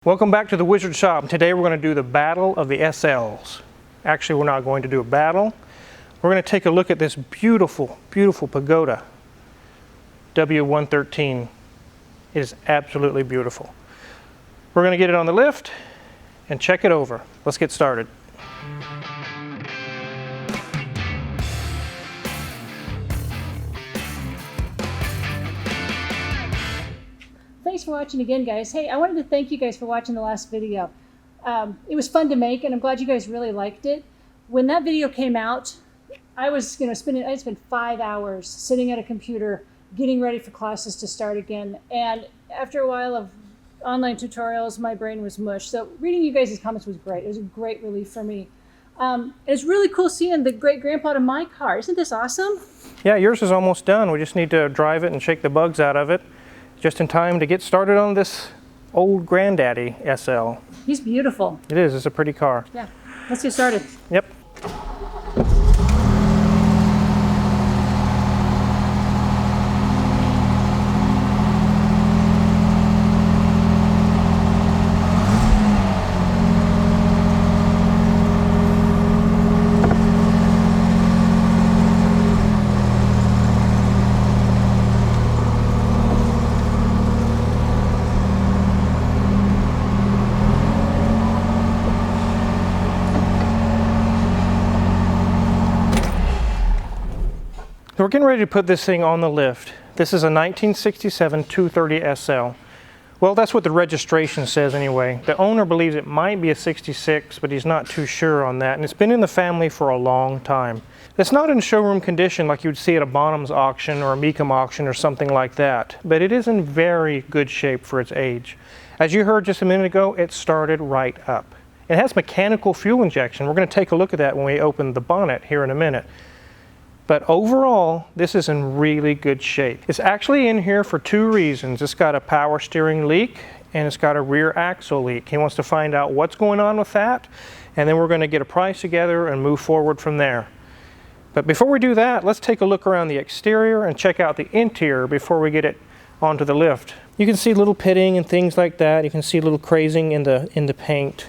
Welcome back to the Wizard Shop. Today we're going to do the battle of the SLs. Actually, we're not going to do a battle. We're going to take a look at this beautiful, beautiful Pagoda W113. It is absolutely beautiful. We're going to get it on the lift and check it over. Let's get started. Thanks for watching again, guys. Hey, I wanted to thank you guys for watching the last video. It was fun to make, and I'm glad you guys really liked it. When that video came out, I spent 5 hours sitting at a computer getting ready for classes to start again. And after a while of online tutorials, my brain was mush. So reading you guys' comments was great. It was a great relief for me. It's really cool seeing the great-grandpa to my car. Isn't this awesome? Yeah, yours is almost done. We just need to drive it and shake the bugs out of it just in time to get started on this old granddaddy SL. He's beautiful. It is. It's a pretty car. Yeah. Let's get started. Yep. We're getting ready to put this thing on the lift. This is a 1967 230 SL. Well, that's what the registration says anyway. The owner believes it might be a 66, but he's not too sure on that. And it's been in the family for a long time. It's not in showroom condition like you would see at a Bonham's auction or a Mecum auction or something like that. But it is in very good shape for its age. As you heard just a minute ago, it started right up. It has mechanical fuel injection. We're going to take a look at that when we open the bonnet here in a minute. But overall, this is in really good shape. It's actually in here for two reasons. It's got a power steering leak and it's got a rear axle leak. He wants to find out what's going on with that, and then we're going to get a price together and move forward from there. But before we do that, let's take a look around the exterior and check out the interior before we get it onto the lift. You can see little pitting and things like that. You can see a little crazing in the paint.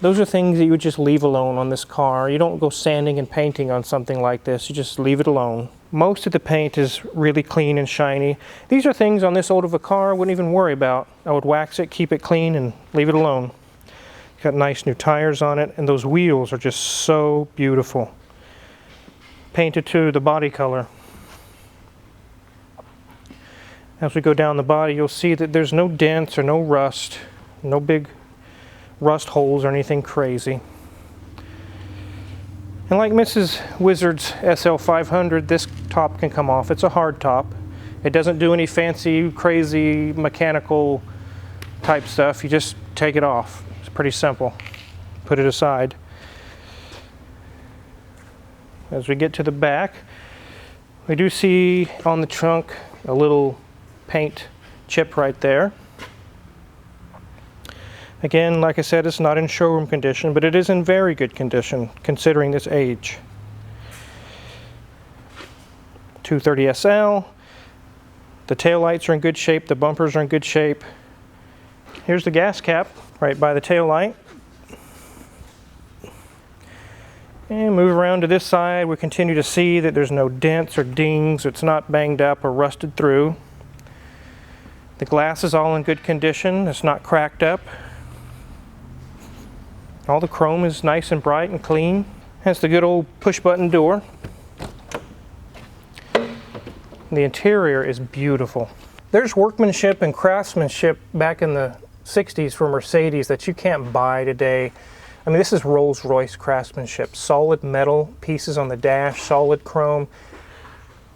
Those are things that you would just leave alone on this car. You don't go sanding and painting on something like this. You just leave it alone. Most of the paint is really clean and shiny. These are things on this old of a car I wouldn't even worry about. I would wax it, keep it clean, and leave it alone. Got nice new tires on it, and those wheels are just so beautiful. Painted to the body color. As we go down the body, you'll see that there's no dents or no rust, no big rust holes or anything crazy. And like Mrs. Wizard's SL500, this top can come off. It's a hard top. It doesn't do any fancy, crazy, mechanical type stuff. You just take it off. It's pretty simple. Put it aside. As we get to the back, we do see on the trunk a little paint chip right there. Again, like I said, it's not in showroom condition, but it is in very good condition considering this age. 230 SL. The taillights are in good shape, the bumpers are in good shape. Here's the gas cap right by the tail light. And move around to this side. We continue to see that there's no dents or dings. It's not banged up or rusted through. The glass is all in good condition. It's not cracked up. All the chrome is nice and bright and clean. Has the good old push button door. The interior is beautiful. There's workmanship and craftsmanship back in the 60s for Mercedes that you can't buy today. I mean, this is Rolls-Royce craftsmanship. Solid metal pieces on the dash, solid chrome.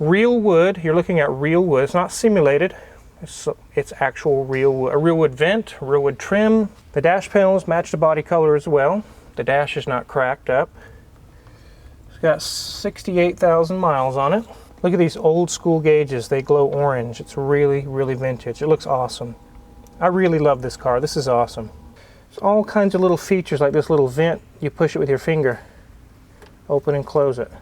Real wood, you're looking at real wood. It's not simulated. It's actual real wood. A real wood vent, real wood trim. The dash panels match the body color as well. The dash is not cracked up. It's got 68,000 miles on it. Look at these old school gauges. They glow orange. It's really, really vintage. It looks awesome. I really love this car. This is awesome. There's all kinds of little features like this little vent. You push it with your finger. Open and close it.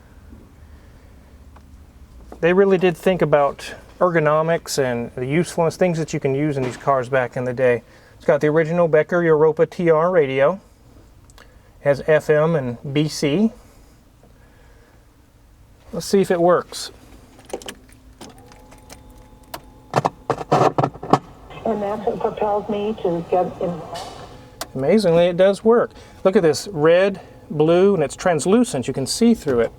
They really did think about ergonomics and the usefulness, things that you can use in these cars back in the day. It's got the original Becker Europa TR radio. Has FM and BC. Let's see if it works. And that's what propels me to get in. Amazingly, it does work. Look at this, red, blue, and it's translucent. You can see through it.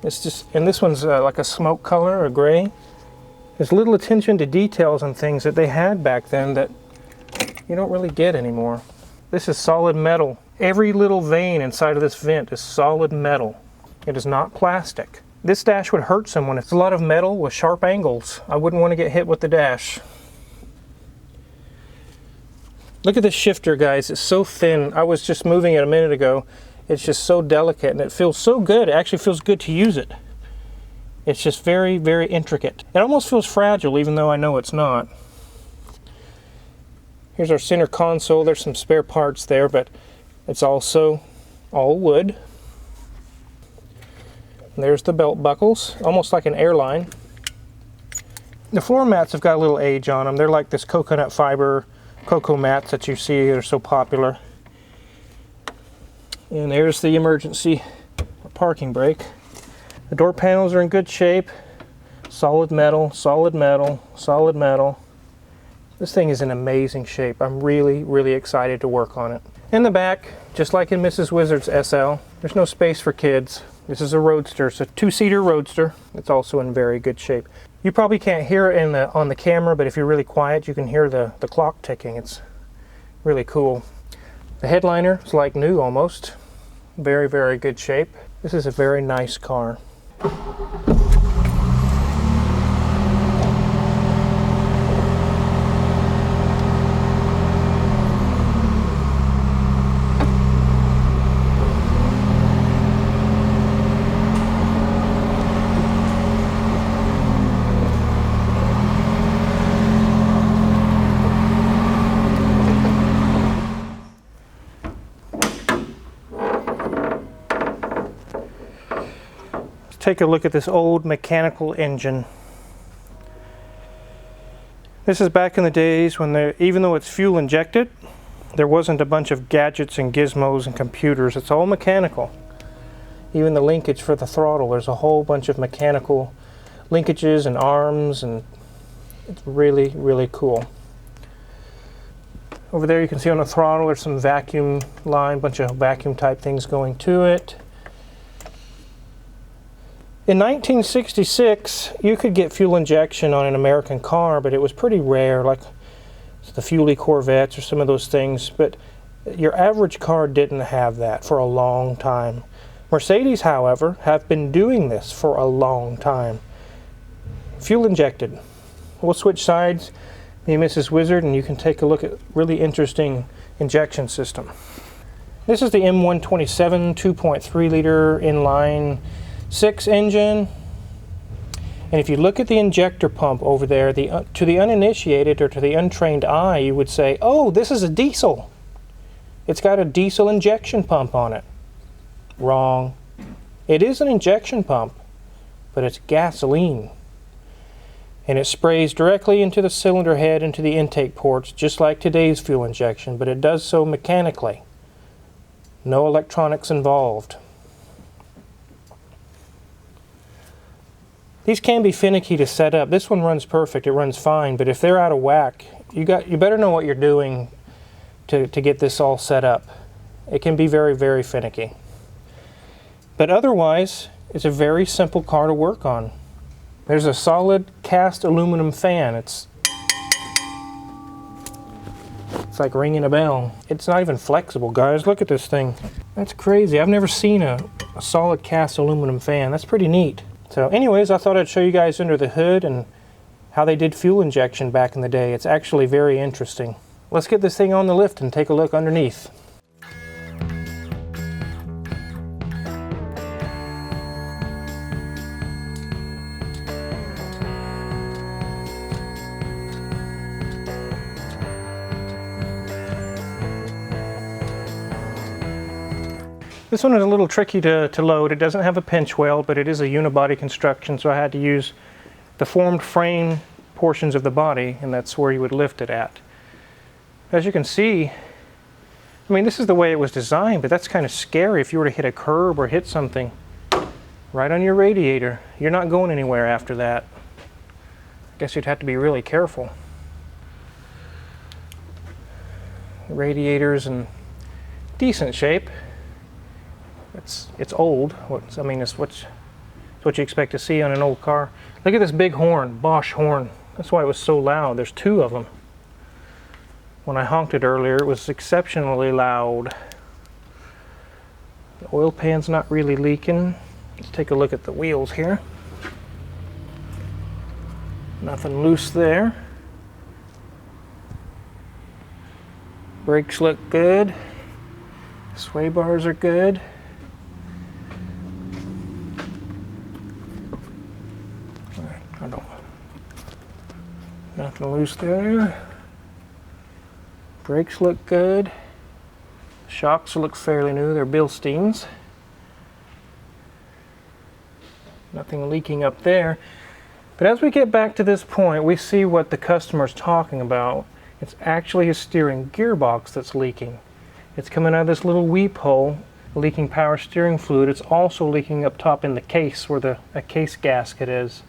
It's just, and this one's like a smoke color, a gray. There's little attention to details and things that they had back then that you don't really get anymore. This is solid metal. Every little vein inside of this vent is solid metal. It is not plastic. This dash would hurt someone. It's a lot of metal with sharp angles. I wouldn't want to get hit with the dash. Look at this shifter, guys. It's so thin. I was just moving it a minute ago. It's just so delicate and it feels so good. It actually feels good to use it. It's just very, very intricate. It almost feels fragile, even though I know it's not. Here's our center console. There's some spare parts there, but it's also all wood. And there's the belt buckles, almost like an airline. The floor mats have got a little age on them. They're like this coconut fiber cocoa mats that you see are so popular. And there's the emergency parking brake. The door panels are in good shape. Solid metal, solid metal, solid metal. This thing is in amazing shape. I'm really, really excited to work on it. In the back, just like in Mrs. Wizard's SL, there's no space for kids. This is a roadster. It's a two-seater roadster. It's also in very good shape. You probably can't hear it on the camera, but if you're really quiet, you can hear the clock ticking. It's really cool. The headliner is like new almost. Very, very good shape. This is a very nice car. Take a look at this old mechanical engine. This is back in the days when even though it's fuel injected, there wasn't a bunch of gadgets and gizmos and computers. It's all mechanical. Even the linkage for the throttle, there's a whole bunch of mechanical linkages and arms, and it's really, really cool. Over there you can see on the throttle there's some vacuum line, bunch of vacuum type things going to it. In 1966, you could get fuel injection on an American car, but it was pretty rare, like the Fuelie Corvettes or some of those things. But your average car didn't have that for a long time. Mercedes, however, have been doing this for a long time. Fuel injected. We'll switch sides, me and Mrs. Wizard, and you can take a look at really interesting injection system. This is the M127 2.3 liter inline 6 engine, and if you look at the injector pump over there, to the uninitiated or to the untrained eye, you would say, oh, this is a diesel. It's got a diesel injection pump on it. Wrong. It is an injection pump, but it's gasoline. And it sprays directly into the cylinder head, into the intake ports, just like today's fuel injection, but it does so mechanically. No electronics involved. These can be finicky to set up. This one runs perfect, it runs fine, but if they're out of whack, you better know what you're doing to get this all set up. It can be very, very finicky. But otherwise, it's a very simple car to work on. There's a solid cast aluminum fan. It's like ringing a bell. It's not even flexible, guys. Look at this thing. That's crazy. I've never seen a solid cast aluminum fan. That's pretty neat. So anyways, I thought I'd show you guys under the hood and how they did fuel injection back in the day. It's actually very interesting. Let's get this thing on the lift and take a look underneath. This one is a little tricky to load. It doesn't have a pinch weld, but it is a unibody construction, so I had to use the formed frame portions of the body, and that's where you would lift it at. As you can see, I mean, this is the way it was designed, but that's kind of scary if you were to hit a curb or hit something right on your radiator. You're not going anywhere after that. I guess you'd have to be really careful. The radiator's in decent shape. It's old. I mean, it's what you expect to see on an old car. Look at this big horn, Bosch horn. That's why it was so loud. There's two of them. When I honked it earlier, it was exceptionally loud. The oil pan's not really leaking. Let's take a look at the wheels here. Nothing loose there. Brakes look good. Sway bars are good. Nothing loose there. Brakes look good. Shocks look fairly new. They're Bilsteins. Nothing leaking up there. But as we get back to this point, we see what the customer's talking about. It's actually his steering gearbox that's leaking. It's coming out of this little weep hole, leaking power steering fluid. It's also leaking up top in the case where a case gasket is.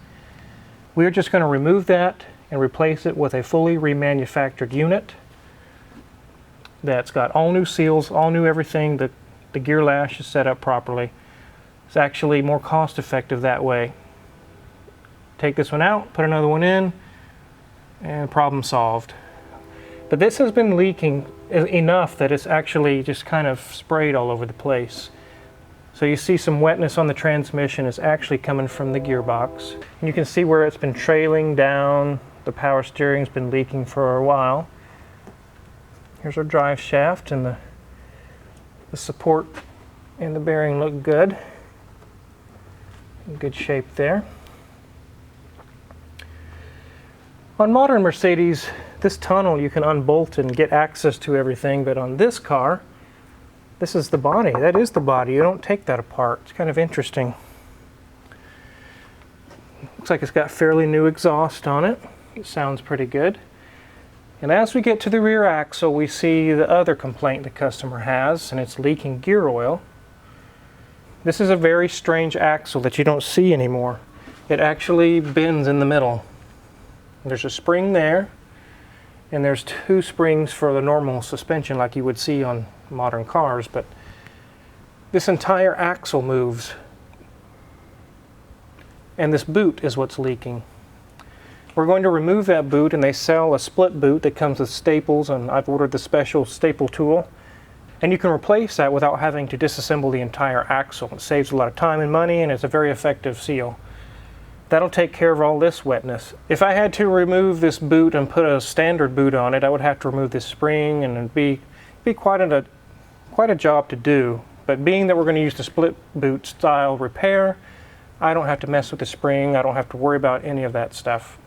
We're just going to remove that and replace it with a fully remanufactured unit that's got all new seals, all new everything. The gear lash is set up properly. It's actually more cost effective that way. Take this one out, put another one in, and problem solved. But this has been leaking enough that it's actually just kind of sprayed all over the place. So you see some wetness on the transmission is actually coming from the gearbox. And you can see where it's been trailing down. The power steering's been leaking for a while. Here's our drive shaft, and the support and the bearing look good. In good shape there. On modern Mercedes, this tunnel you can unbolt and get access to everything, but on this car, this is the body. That is the body. You don't take that apart. It's kind of interesting. Looks like it's got fairly new exhaust on it. It sounds pretty good. And as we get to the rear axle, we see the other complaint the customer has, and it's leaking gear oil. This is a very strange axle that you don't see anymore. It actually bends in the middle. There's a spring there, and there's two springs for the normal suspension like you would see on modern cars, but this entire axle moves. And this boot is what's leaking. We're going to remove that boot, and they sell a split boot that comes with staples, and I've ordered the special staple tool. And you can replace that without having to disassemble the entire axle. It saves a lot of time and money, and it's a very effective seal. That'll take care of all this wetness. If I had to remove this boot and put a standard boot on it, I would have to remove this spring, and it'd be quite a job to do. But being that we're going to use the split boot style repair, I don't have to mess with the spring. I don't have to worry about any of that stuff.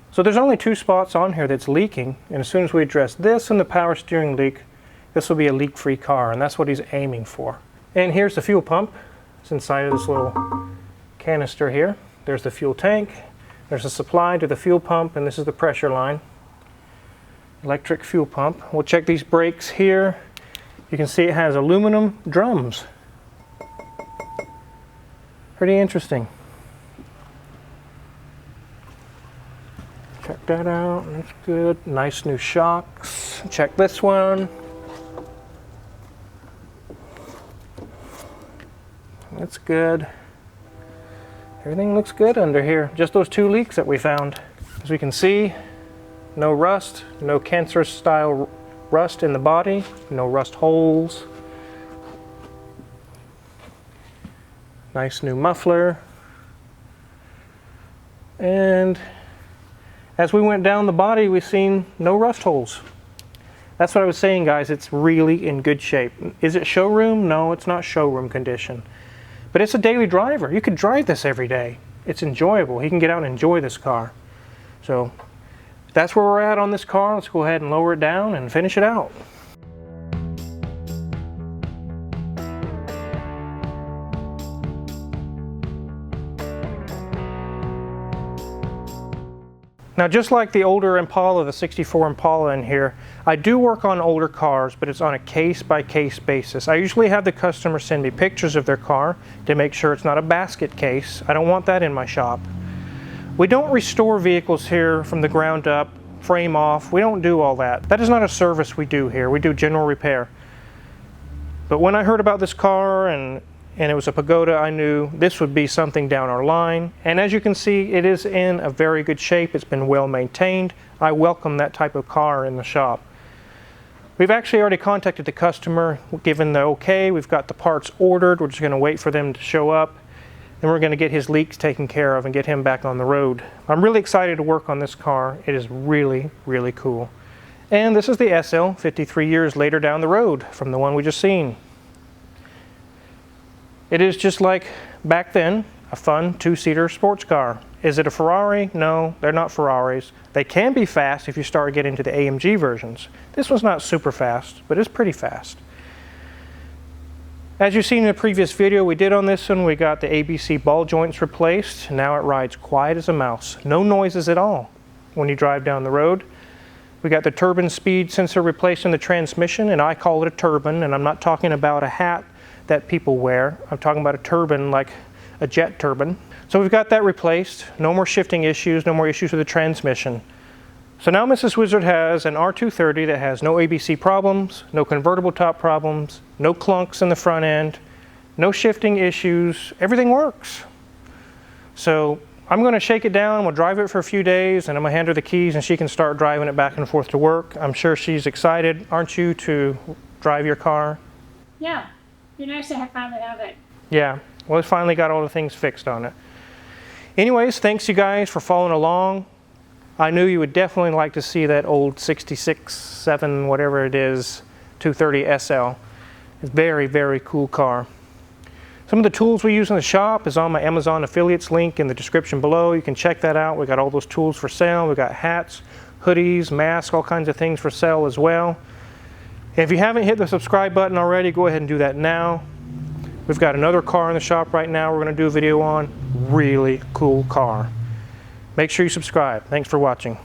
So there's only two spots on here that's leaking, and as soon as we address this and the power steering leak, this will be a leak-free car, and that's what he's aiming for. And here's the fuel pump. It's inside of this little canister here. There's the fuel tank. There's a supply to the fuel pump, and this is the pressure line. Electric fuel pump. We'll check these brakes here. You can see it has aluminum drums. Pretty interesting. Check that out, that's good. Nice new shocks. Check this one. That's good. Everything looks good under here. Just those two leaks that we found. As we can see, no rust, no cancerous style rust in the body, no rust holes. Nice new muffler. And as we went down the body, we've seen no rust holes. That's what I was saying, guys. It's really in good shape. Is it showroom? No, it's not showroom condition. But it's a daily driver. You could drive this every day. It's enjoyable. He can get out and enjoy this car. So that's where we're at on this car. Let's go ahead and lower it down and finish it out. Now, just like the older Impala, the 64 Impala in here, I do work on older cars, but it's on a case-by-case basis. I usually have the customer send me pictures of their car to make sure it's not a basket case. I don't want that in my shop. We don't restore vehicles here from the ground up, frame off. We don't do all that. That is not a service we do here. We do general repair. But when I heard about this car and it was a Pagoda, I knew this would be something down our line. And as you can see, it is in a very good shape. It's been well maintained. I welcome that type of car in the shop. We've actually already contacted the customer, given the okay. We've got the parts ordered. We're just going to wait for them to show up. And we're going to get his leaks taken care of and get him back on the road. I'm really excited to work on this car. It is really, really cool. And this is the SL 53 years later down the road from the one we just seen. It is just like back then, a fun two-seater sports car. Is it a Ferrari? No, they're not Ferraris. They can be fast if you start getting into the AMG versions. This one's not super fast, but it's pretty fast. As you've seen in the previous video we did on this one, we got the ABC ball joints replaced. Now it rides quiet as a mouse. No noises at all when you drive down the road. We got the turbine speed sensor replaced in the transmission, and I call it a turbine, and I'm not talking about a hat that people wear. I'm talking about a turbine like a jet turbine. So we've got that replaced. No more shifting issues, no more issues with the transmission. So now Mrs. Wizard has an R230 that has no ABC problems, no convertible top problems, no clunks in the front end, no shifting issues. Everything works. So I'm going to shake it down, we'll drive it for a few days, and I'm going to hand her the keys and she can start driving it back and forth to work. I'm sure she's excited, aren't you, to drive your car? Yeah, it'd be nice to finally have it. Yeah, well, it's finally got all the things fixed on it. Anyways, thanks you guys for following along. I knew you would definitely like to see that old 66, 7, whatever it is, 230 SL. It's a very, very cool car. Some of the tools we use in the shop is on my Amazon affiliates link in the description below. You can check that out. We got all those tools for sale. We got hats, hoodies, masks, all kinds of things for sale as well. And if you haven't hit the subscribe button already, go ahead and do that now. We've got another car in the shop right now we're going to do a video on. Really cool car. Make sure you subscribe. Thanks for watching.